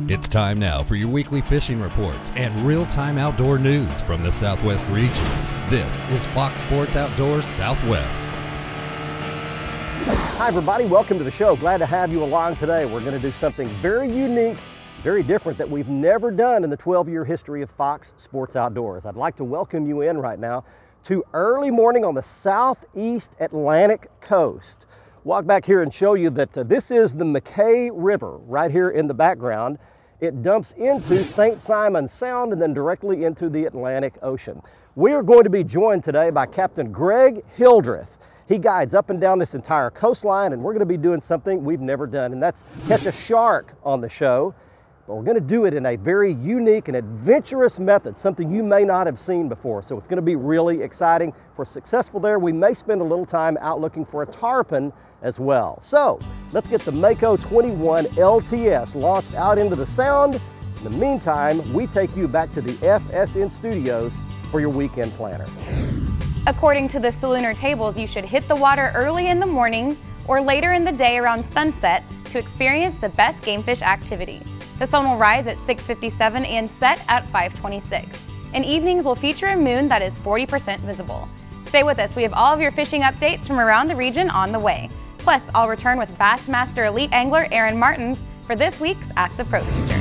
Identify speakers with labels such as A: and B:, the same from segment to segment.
A: It's time now for your weekly fishing reports and real-time outdoor news from the Southwest region. This is Fox Sports Outdoors Southwest.
B: Hi everybody, welcome to the show. Glad to have you along today. We're going to do something very unique, very different that we've never done in the 12-year history of Fox Sports Outdoors. I'd like to welcome you in right now to early morning on the southeast Atlantic coast. Walk back here and show you that this is the McKay River right here in the background. It dumps into St. Simon Sound and then directly into the Atlantic Ocean. We are going to be joined today by Captain Greg Hildreth. He guides up and down this entire coastline, and we're going to be doing something we've never done, and that's catch a shark on the show. But we're going to do it in a very unique and adventurous method, something you may not have seen before. So it's going to be really exciting. If we're successful there, we may spend a little time out looking for a tarpon as well. So let's get the Mako 21 LTS launched out into the Sound. In the meantime, we take you back to the FSN studios for your weekend planner.
C: According to the Salooner tables, you should hit the water early in the mornings or later in the day around sunset to experience the best game fish activity. The sun will rise at 6:57 and set at 5:26. And evenings will feature a moon that is 40% visible. Stay with us, we have all of your fishing updates from around the region on the way. Plus, I'll return with Bassmaster Elite Angler Aaron Martins for this week's Ask the Pro feature.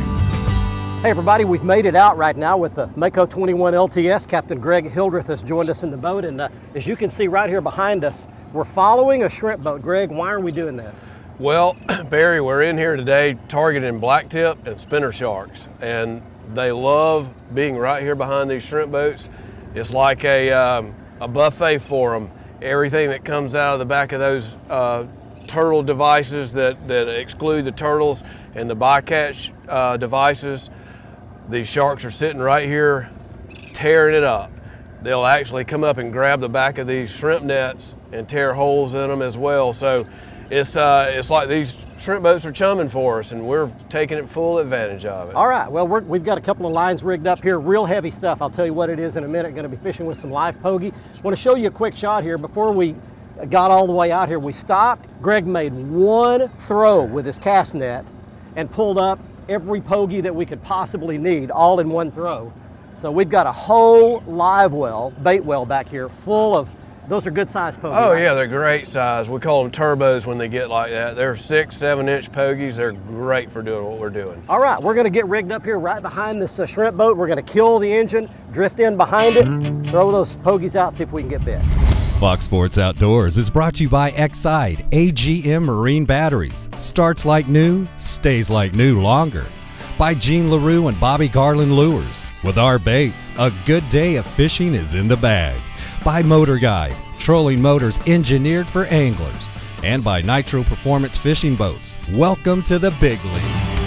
B: Hey everybody, we've made it out right now with the Mako 21 LTS. Captain Greg Hildreth has joined us in the boat, and as you can see right here behind us, we're following a shrimp boat. Greg, why are we doing this?
D: Well, Barry, we're in here today targeting blacktip and spinner sharks, and they love being right here behind these shrimp boats. It's like a buffet for them. Everything that comes out of the back of those turtle devices that exclude the turtles and the bycatch devices, these sharks are sitting right here tearing it up. They'll actually come up and grab the back of these shrimp nets and tear holes in them as well. So it's like these shrimp boats are chumming for us, and we're taking full advantage of it.
B: All right, well, we've got a couple of lines rigged up here, real heavy stuff. I'll tell you what it is in a minute. Going to be fishing with some live pogie. I want to show you a quick shot here. Before we got all the way out here, we stopped. Greg made one throw with his cast net and pulled up every pogie that we could possibly need, all in one throw. So we've got a whole live well, bait well back here full of, those are good sized pogies.
D: Oh yeah, they're great size. We call them turbos when they get like that. They're 6-7 inch pogies. They're great for doing what we're doing.
B: All right, we're gonna get rigged up here right behind this shrimp boat. We're gonna kill the engine, drift in behind it, throw those pogies out, see if we can get bit.
A: Fox Sports Outdoors is brought to you by Exide AGM Marine Batteries. Starts like new, stays like new longer. By Gene LaRue and Bobby Garland Lures. With our baits, a good day of fishing is in the bag. By Motor Guide, trolling motors engineered for anglers. And by Nitro Performance Fishing Boats. Welcome to the big leagues.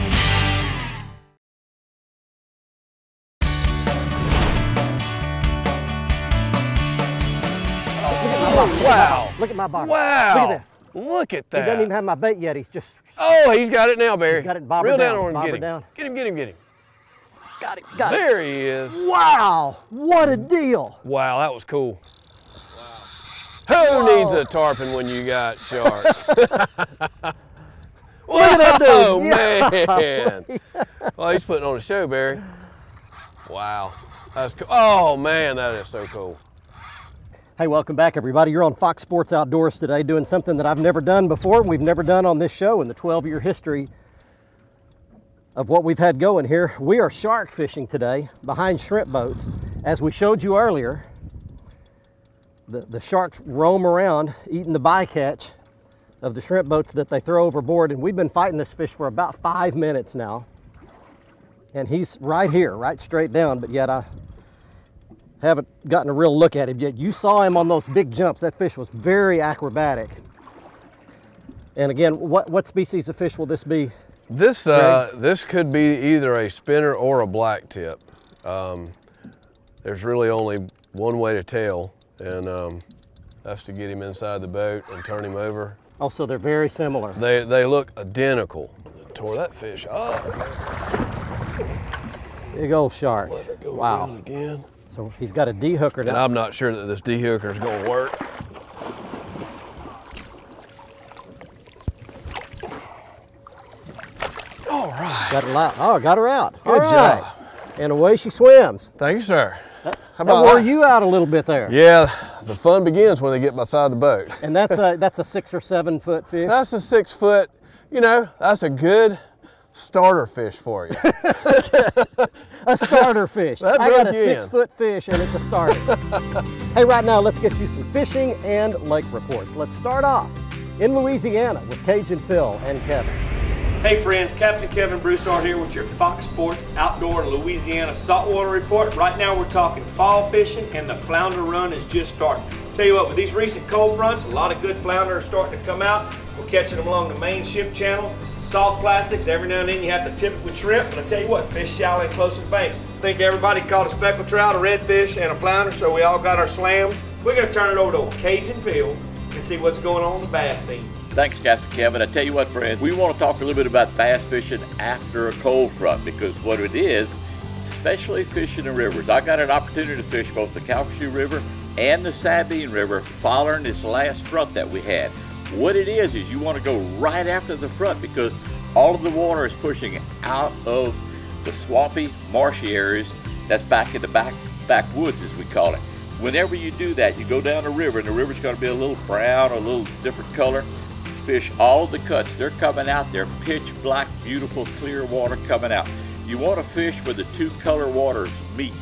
D: Wow.
B: Look at my bobber.
D: Wow.
B: Look at this.
D: Look at that.
B: He doesn't even have my bait yet. He's just...
D: Oh, he's got it now, Barry.
B: He's got it bobbered
D: Reel
B: down.
D: down on him,
B: Bobbered
D: get him.
B: down.
D: Get him, get him, get him.
B: Got it, got it.
D: There he is.
B: Wow, what a deal.
D: Wow, that was cool. Wow. Who needs a tarpon when you got sharks?
B: Look at that dude.
D: Oh, man. Well, he's putting on a show, Barry. Wow. That's cool. Oh, man, that is so cool.
B: Hey, welcome back, everybody. You're on Fox Sports Outdoors today doing something that I've never done before. We've never done on this show in the 12-year history of what we've had going here. We are shark fishing today behind shrimp boats. As we showed you earlier, the sharks roam around eating the bycatch of the shrimp boats that they throw overboard, and we've been fighting this fish for about 5 minutes now. And he's right here, right straight down, but yet I haven't gotten a real look at him yet. You saw him on those big jumps. That fish was very acrobatic. And again, what species of fish will this be?
D: This this could be either a spinner or a blacktip. There's really only one way to tell, and that's to get him inside the boat and turn him over.
B: Oh, so they're very similar.
D: They look identical. Tore that fish up.
B: Big old shark.
D: Let her go
B: wow.
D: again.
B: So he's got a D-hooker now.
D: And I'm not sure that this D-hooker is going to work. All right.
B: Got her out. Oh, got her out.
D: Good job.
B: And away she swims.
D: Thank you, sir.
B: How about wore you out a little bit there?
D: Yeah, the fun begins when they get beside the boat.
B: And that's a 6 or 7 foot fish?
D: That's a 6 foot, you know, that's a good starter fish for you.
B: A starter fish.
D: That
B: I got a
D: broke you in.
B: 6 foot fish and it's a starter. Hey, right now let's get you some fishing and lake reports. Let's start off in Louisiana with Cajun Phil and Kevin.
E: Hey friends, Captain Kevin Broussard here with your Fox Sports Outdoor Louisiana Saltwater Report. Right now we're talking fall fishing and the flounder run is just starting. Tell you what, with these recent cold fronts, a lot of good flounder are starting to come out. We're catching them along the main ship channel. Soft plastics, every now and then you have to tip it with shrimp, but I tell you what, fish shallow and close to the banks. I think everybody caught a speckled trout, a redfish, and a flounder, so we all got our slams. We're gonna turn it over to Cajun Phil and see what's going on in the bass scene.
F: Thanks, Captain Kevin. I tell you what, friends, we want to talk a little bit about bass fishing after a cold front, because what it is, especially fishing the rivers. I got an opportunity to fish both the Calcasieu River and the Sabine River following this last front that we had. What it is you want to go right after the front, because all of the water is pushing out of the swampy, marshy areas that's back in the backwoods, as we call it. Whenever you do that, you go down the river, and the river's going to be a little brown or a little different color. Fish all the cuts, they're coming out there, pitch black, beautiful, clear water coming out. You want to fish where the two color waters meet.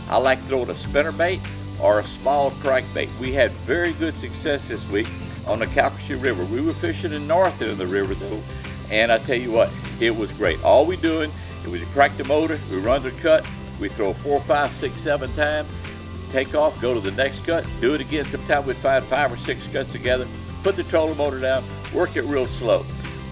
F: I like throwing a spinnerbait or a small crankbait. We had very good success this week on the Calcasieu River. We were fishing in the north end of the river though, and I tell you what, it was great. All we doing is we crank the motor, we run the cut, we throw 4, 5, 6, 7 times, take off, go to the next cut, do it again. Sometimes we'd find 5 or 6 cuts together, put the trolling motor down, work it real slow.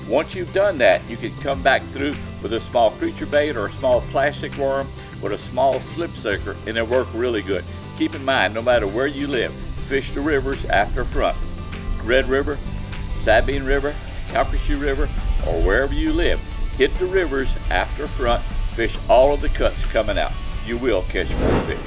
F: Once you've done that, you can come back through with a small creature bait or a small plastic worm with a small slip sinker, and it worked really good. Keep in mind, no matter where you live, fish the rivers after front. Red River, Sabine River, Calcasieu River, or wherever you live, hit the rivers after front, fish all of the cuts coming out. You will catch more fish.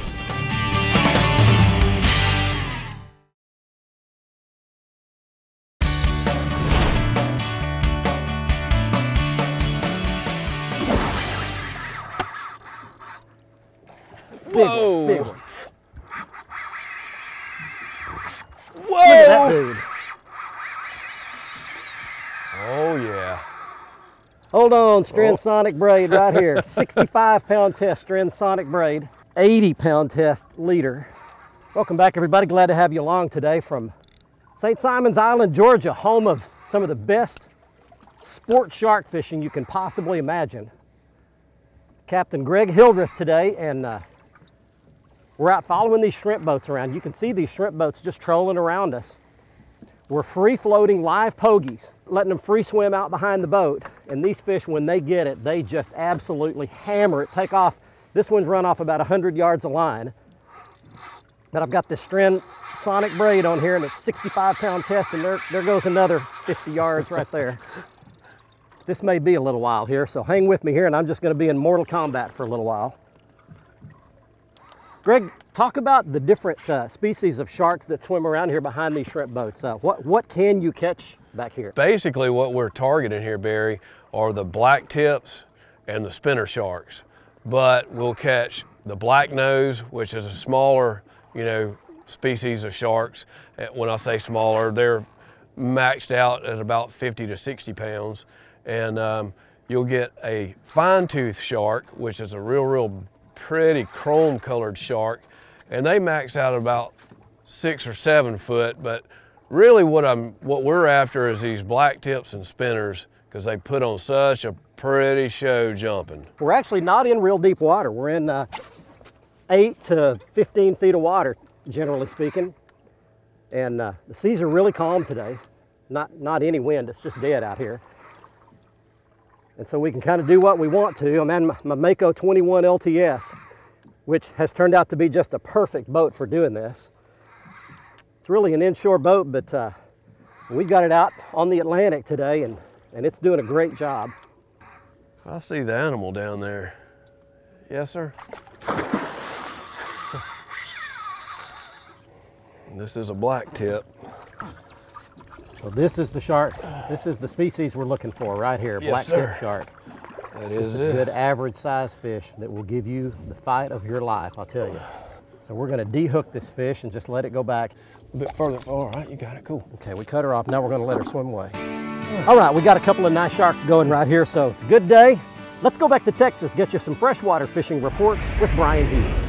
D: Whoa!
B: Big one.
D: Whoa!
B: Look at that dude.
D: Oh yeah.
B: Hold on, Sonic braid right here. 65-pound test Sonic braid, 80-pound test leader. Welcome back, everybody. Glad to have you along today from St. Simon's Island, Georgia, home of some of the best sport shark fishing you can possibly imagine. Captain Greg Hildreth today, and we're out following these shrimp boats around. You can see these shrimp boats just trolling around us. We're free-floating live pogies, letting them free swim out behind the boat. And these fish, when they get it, they just absolutely hammer it, take off. This one's run off about 100 yards of line. But I've got this Sonic braid on here, and it's 65-pound test, and there goes another 50 yards right there. This may be a little while here, so hang with me here, and I'm just going to be in Mortal Kombat for a little while. Greg, talk about the different species of sharks that swim around here behind these shrimp boats. What can you catch back here?
D: Basically what we're targeting here, Barry, are the black tips and the spinner sharks. But we'll catch the black nose, which is a smaller, species of sharks. When I say smaller, they're maxed out at about 50 to 60 pounds. And you'll get a fine tooth shark, which is a real pretty chrome colored shark, and they max out at about 6 or 7 foot. But really what we're after is these black tips and spinners, because they put on such a pretty show jumping.
B: We're actually not in real deep water. We're in 8 to 15 feet of water, generally speaking. And the seas are really calm today. Not any wind, it's just dead out here. And so we can kind of do what we want to. I'm in my Mako 21 LTS, which has turned out to be just a perfect boat for doing this. It's really an inshore boat, but we got it out on the Atlantic today, and it's doing a great job.
D: I see the animal down there. Yes, sir. This is a black tip.
B: So this is the shark. This is the species we're looking for right here,
D: Yes,
B: black
D: sir.
B: tip shark.
D: That is
B: Just a good average size fish that will give you the fight of your life, I'll tell you. So we're gonna de-hook this fish and just let it go back.
D: A bit further. All right, you got it, cool.
B: Okay, we cut her off. Now we're gonna let her swim away. All right, we got a couple of nice sharks going right here, so it's a good day. Let's go back to Texas, get you some freshwater fishing reports with Brian Hughes.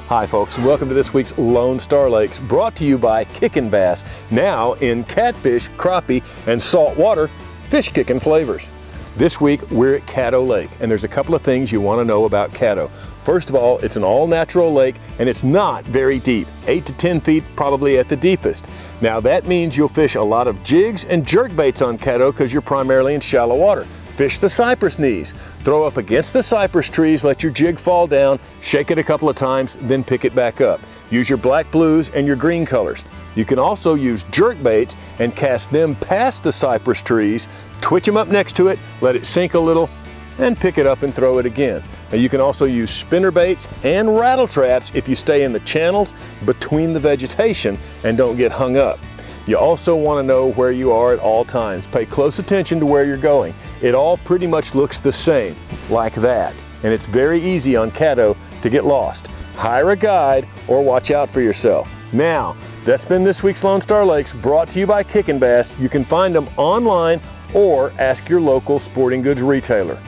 G: Hi folks, welcome to this week's Lone Star Lakes, brought to you by Kickin' Bass, now in catfish, crappie, and saltwater fish kicking flavors. This week we're at Caddo Lake, and there's a couple of things you want to know about Caddo. First of all, it's an all-natural lake and it's not very deep, 8 to 10 feet probably at the deepest. Now that means you'll fish a lot of jigs and jerk baits on Caddo because you're primarily in shallow water. Fish the cypress knees. Throw up against the cypress trees, let your jig fall down, shake it a couple of times, then pick it back up. Use your black blues and your green colors. You can also use jerk baits and cast them past the cypress trees, twitch them up next to it, let it sink a little, and pick it up and throw it again. Now you can also use spinner baits and rattle traps if you stay in the channels between the vegetation and don't get hung up. You also want to know where you are at all times. Pay close attention to where you're going. It all pretty much looks the same, like that. And it's very easy on Caddo to get lost. Hire a guide or watch out for yourself. Now, that's been this week's Lone Star Lakes, brought to you by Kickin' Bass. You can find them online or ask your local sporting goods retailer.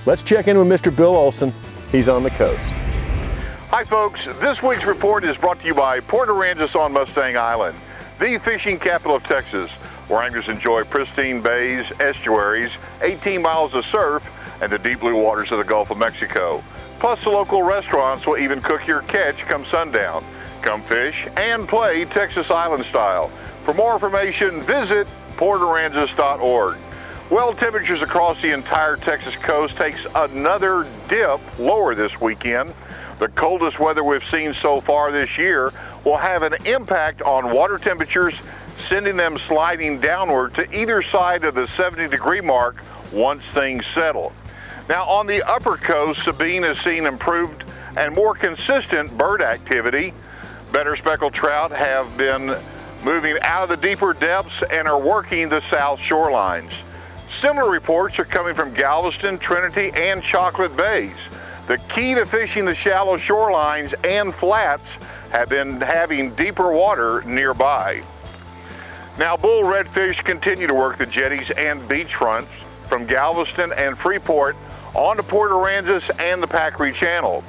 G: Let's check in with Mr. Bill Olson. He's on the coast.
H: Hi folks, this week's report is brought to you by Port Aransas on Mustang Island, the fishing capital of Texas, where anglers enjoy pristine bays, estuaries, 18 miles of surf, and the deep blue waters of the Gulf of Mexico. Plus the local restaurants will even cook your catch come sundown. Come fish and play Texas Island style. For more information, visit portaransas.org. Well, temperatures across the entire Texas coast takes another dip lower this weekend. The coldest weather we've seen so far this year will have an impact on water temperatures, sending them sliding downward to either side of the 70-degree mark once things settle. Now on the upper coast, Sabine has seen improved and more consistent bird activity. Better speckled trout have been moving out of the deeper depths and are working the south shorelines. Similar reports are coming from Galveston, Trinity, and Chocolate Bays. The key to fishing the shallow shorelines and flats have been having deeper water nearby. Now, bull redfish continue to work the jetties and beachfronts from Galveston and Freeport onto Port Aransas and the Packery Channel.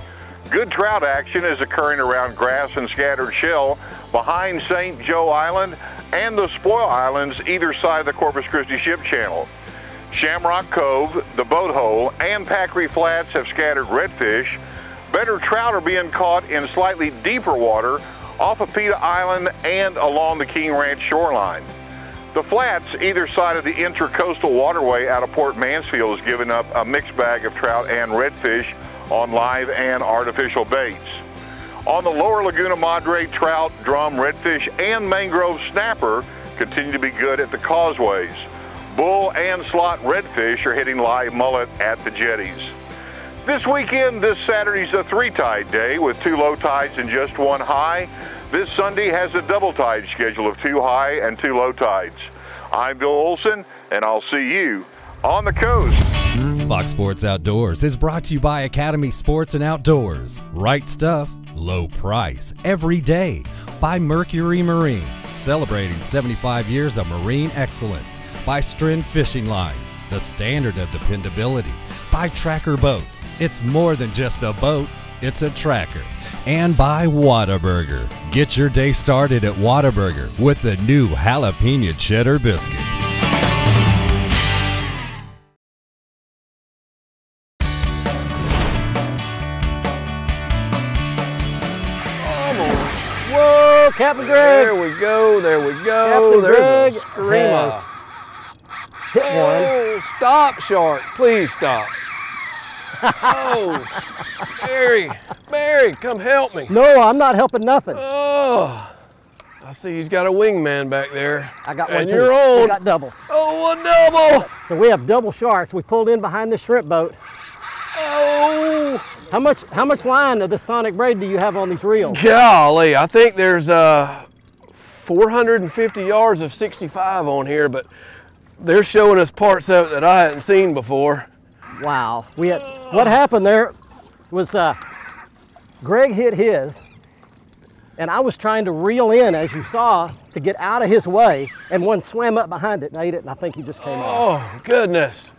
H: Good trout action is occurring around Grass and Scattered Shell behind St. Joe Island and the Spoil Islands either side of the Corpus Christi Ship Channel. Shamrock Cove, the Boat Hole, and Packery Flats have scattered redfish. Better trout are being caught in slightly deeper water off of Peta Island and along the King Ranch shoreline. The flats, either side of the Intracoastal Waterway out of Port Mansfield, is giving up a mixed bag of trout and redfish on live and artificial baits. On the lower Laguna Madre, trout, drum, redfish, and mangrove snapper continue to be good at the causeways. Bull and slot redfish are hitting live mullet at the jetties. This weekend, this Saturday's a 3-tide day with 2 low tides and just 1 high. This Sunday has a double tide schedule of 2 high and 2 low tides. I'm Bill Olson, and I'll see you on the coast.
A: Fox Sports Outdoors is brought to you by Academy Sports and Outdoors. Right stuff, low price, every day. By Mercury Marine, celebrating 75 years of marine excellence. By Stren Fishing Lines, the standard of dependability. By Tracker Boats, it's more than just a boat, it's a tracker. And by Whataburger. Get your day started at Whataburger with the new jalapeno cheddar biscuit.
B: Whoa, Captain Greg!
D: There we go, there we go.
B: Captain
D: There's
B: Greg
D: a screamer.
B: has hit one.
D: Oh, stop, shark. Please stop. Oh, Barry, come help me.
B: No, I'm not helping nothing.
D: Oh, I see he's got a wingman back there.
B: I got one
D: and
B: too.
D: you're on.
B: We got doubles.
D: Oh, a double.
B: So we have double sharks. We pulled in behind the shrimp boat.
D: Oh,
B: How much line of the Sonic braid do you have on these reels?
D: golly, I think there's 450 yards of 65 on here, but they're showing us parts of it that I hadn't seen before.
B: Wow. What happened there was Greg hit his, and I was trying to reel in, as you saw, to get out of his way, and one swam up behind it and ate it, and I think he just came off.
D: Oh, goodness.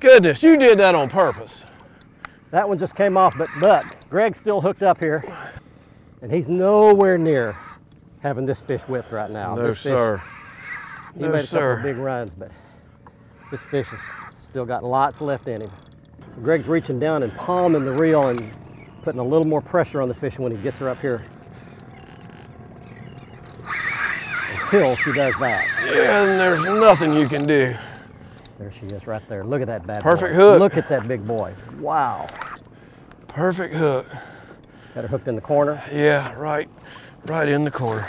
D: Goodness, you did that on purpose.
B: That one just came off, but Greg's still hooked up here, and he's nowhere near having this fish whipped right now.
D: No, sir.
B: He made a couple of big runs, but this fish has still got lots left in him. So Greg's reaching down and palming the reel and putting a little more pressure on the fish when he gets her up here. Until she does that.
D: Yeah, and there's nothing you can do.
B: There she is right there. Look at that bad boy.
D: Perfect hook.
B: Look at that big boy. Wow.
D: Perfect hook.
B: Got her hooked in the corner.
D: Yeah, right in the corner.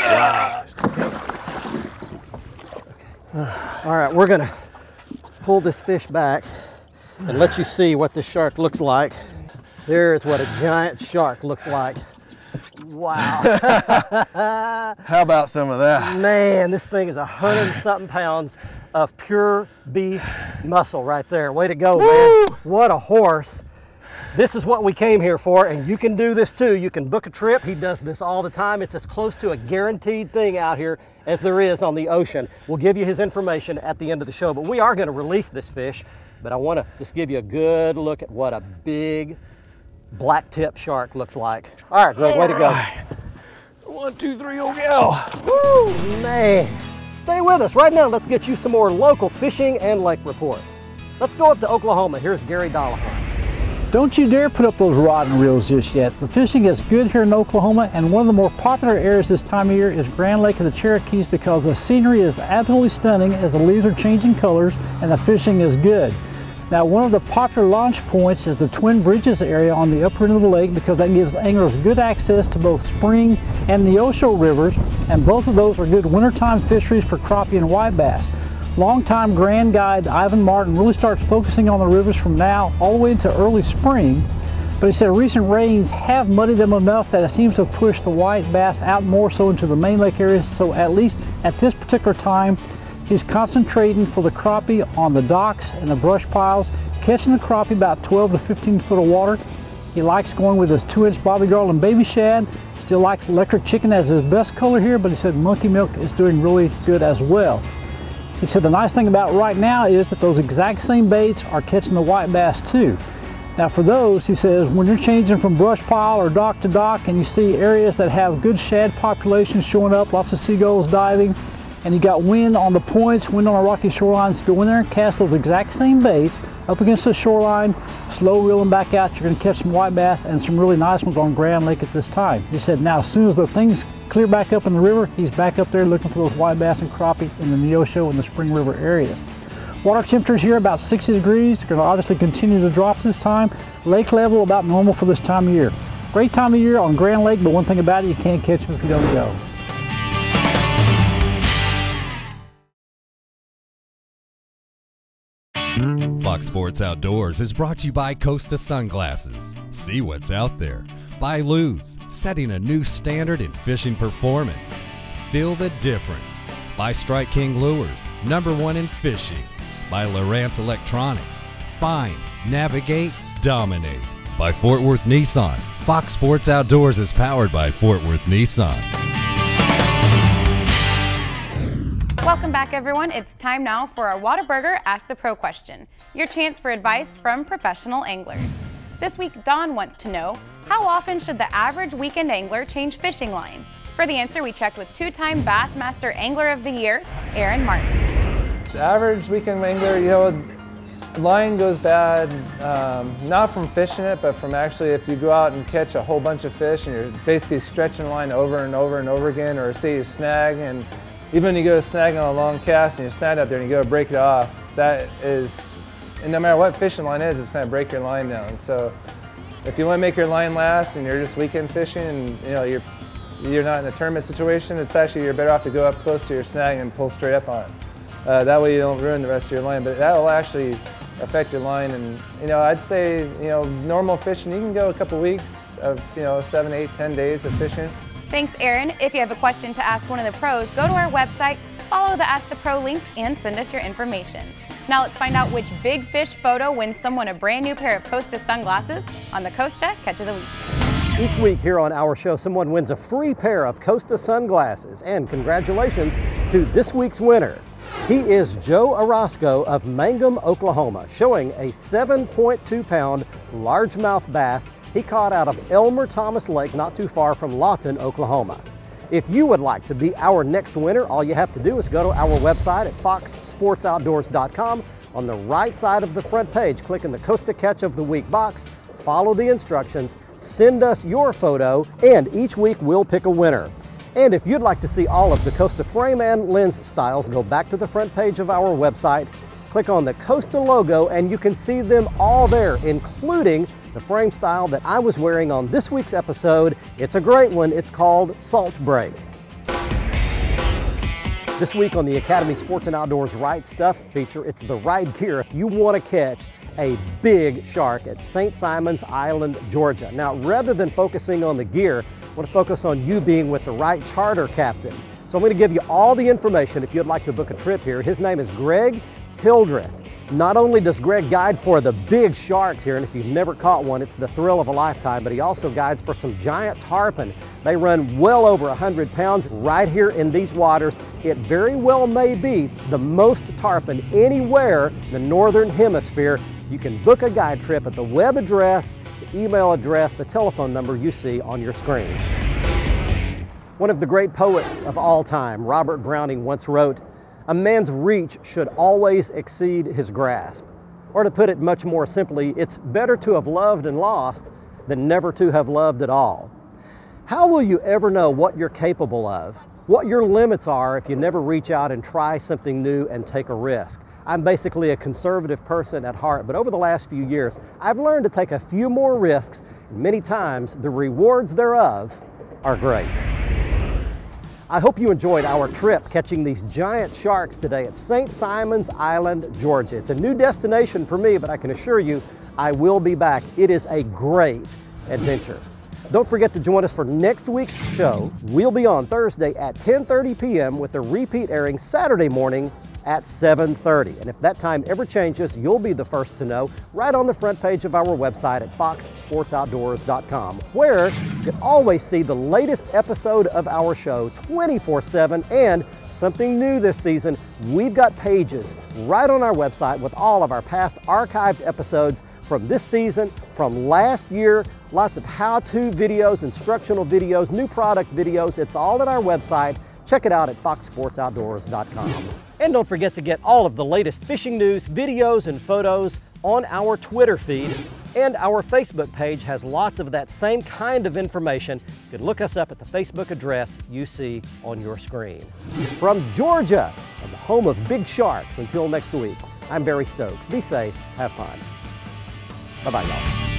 B: Wow. All right, we're gonna pull this fish back and let you see what this shark looks like. There's what a giant shark looks like. Wow.
D: How about some of that?
B: Man, this thing is 100-something pounds of pure beef muscle right there. Way to go,
D: Woo!
B: man. What a horse. This is what we came here for, and you can do this too. You can book a trip. He does this all the time. It's as close to a guaranteed thing out here as there is on the ocean. We'll give you his information at the end of the show, but we are going to release this fish. But I want to just give you a good look at what a big black tip shark looks like. All right, Greg, way to go.
D: 1, 2, 3, oh gal.
B: Woo, man. Stay with us. Right now, let's get you some more local fishing and lake reports. Let's go up to Oklahoma. Here's Gary Dollahan.
I: Don't you dare put up those rod and reels just yet. The fishing is good here in Oklahoma, and one of the more popular areas this time of year is Grand Lake of the Cherokees because the scenery is absolutely stunning as the leaves are changing colors and the fishing is good. Now, one of the popular launch points is the Twin Bridges area on the upper end of the lake because that gives anglers good access to both Spring and Neosho rivers, and both of those are good wintertime fisheries for crappie and white bass. Longtime Grand Guide Ivan Martin really starts focusing on the rivers from now all the way into early spring, but he said recent rains have muddied them enough that it seems to have pushed the white bass out more so into the main lake areas, so at least at this particular time, he's concentrating for the crappie on the docks and the brush piles, catching the crappie about 12 to 15 foot of water. He likes going with his 2-inch Bobby Garland baby shad, still likes electric chicken as his best color here, but he said monkey milk is doing really good as well. He said the nice thing about right now is that those exact same baits are catching the white bass too. Now for those, he says, when you're changing from brush pile or dock to dock and you see areas that have good shad populations showing up, lots of seagulls diving, and you got wind on the points, wind on the rocky shorelines, go in there and cast those exact same baits up against the shoreline, slow reel them back out. You're going to catch some white bass and some really nice ones on Grand Lake at this time. He said now as soon as the things clear back up in the river, he's back up there looking for those white bass and crappie in the Neosho and the Spring River areas. Water temperatures here about 60 degrees. They're going to obviously continue to drop this time. Lake level about normal for this time of year. Great time of year on Grand Lake, but one thing about it, you can't catch them if you don't go.
A: Fox Sports Outdoors is brought to you by Costa Sunglasses. See what's out there. By Luz, setting a new standard in fishing performance. Feel the difference. By Strike King Lures, #1 in fishing. By Lowrance Electronics, find, navigate, dominate. By Fort Worth Nissan, Fox Sports Outdoors is powered by Fort Worth Nissan.
C: Welcome back, everyone. It's time now for our Whataburger Ask the Pro question, your chance for advice from professional anglers. This week, Don wants to know, how often should the average weekend angler change fishing line? For the answer, we checked with two-time Bassmaster Angler of the Year, Aaron Martin.
J: The average weekend angler, you know, line goes bad, not from fishing it, but from actually if you go out and catch a whole bunch of fish and you're basically stretching the line over and over and over again, or say you snag, and even when you go to snag on a long cast and you snag out there and you go to break it off, that is, and no matter what fishing line is, it's going to break your line down. So if you want to make your line last and you're just weekend fishing and you know you're not in a tournament situation, it's actually, you're better off to go up close to your snag and pull straight up on it. That way you don't ruin the rest of your line, but that will actually affect your line. And you know, I'd say, you know, normal fishing, you can go a couple weeks of, you know, 7, 8, 10 days of fishing.
C: Thanks, Aaron. If you have a question to ask one of the pros, go to our website, follow the Ask the Pro link, and send us your information. Now let's find out which big fish photo wins someone a brand new pair of Costa sunglasses on the Costa Catch of the Week.
B: Each week here on our show, someone wins a free pair of Costa sunglasses. And congratulations to this week's winner. He is Joe Orozco of Mangum, Oklahoma, showing a 7.2-pound largemouth bass he caught out of Elmer Thomas Lake, not too far from Lawton, Oklahoma. If you would like to be our next winner, all you have to do is go to our website at foxsportsoutdoors.com. On the right side of the front page, click in the Costa Catch of the Week box, follow the instructions, send us your photo, and each week we'll pick a winner. And if you'd like to see all of the Costa frame and lens styles, go back to the front page of our website, click on the Costa logo, and you can see them all there, including the frame style that I was wearing on this week's episode. It's a great one. It's called Salt Break. This week on the Academy Sports and Outdoors Right Stuff feature, it's the right gear if you want to catch a big shark at St. Simon's Island, Georgia. Now, rather than focusing on the gear, I want to focus on you being with the right charter captain. So I'm going to give you all the information if you'd like to book a trip here. His name is Greg Hildreth. Not only does Greg guide for the big sharks here, and if you've never caught one, it's the thrill of a lifetime, but he also guides for some giant tarpon. They run well over 100 pounds right here in these waters. It very well may be the most tarpon anywhere in the northern hemisphere. You can book a guide trip at the web address, the email address, the telephone number you see on your screen. One of the great poets of all time, Robert Browning, once wrote, "A man's reach should always exceed his grasp." Or to put it much more simply, it's better to have loved and lost than never to have loved at all. How will you ever know what you're capable of, what your limits are, if you never reach out and try something new and take a risk? I'm basically a conservative person at heart, but over the last few years, I've learned to take a few more risks, and many times the rewards thereof are great. I hope you enjoyed our trip catching these giant sharks today at St. Simon's Island, Georgia. It's a new destination for me, but I can assure you I will be back. It is a great adventure. Don't forget to join us for next week's show. We'll be on Thursday at 10:30 p.m. with a repeat airing Saturday morning at 7:30. And if that time ever changes, you'll be the first to know right on the front page of our website at foxsportsoutdoors.com, where you can always see the latest episode of our show 24/7. And something new this season, we've got pages right on our website with all of our past archived episodes from this season, from last year, lots of how-to videos, instructional videos, new product videos. It's all at our website. Check it out at foxsportsoutdoors.com. And don't forget to get all of the latest fishing news, videos, and photos on our Twitter feed. And our Facebook page has lots of that same kind of information. You can look us up at the Facebook address you see on your screen. From Georgia, and the home of big sharks, until next week, I'm Barry Stokes. Be safe, have fun. Bye-bye, y'all.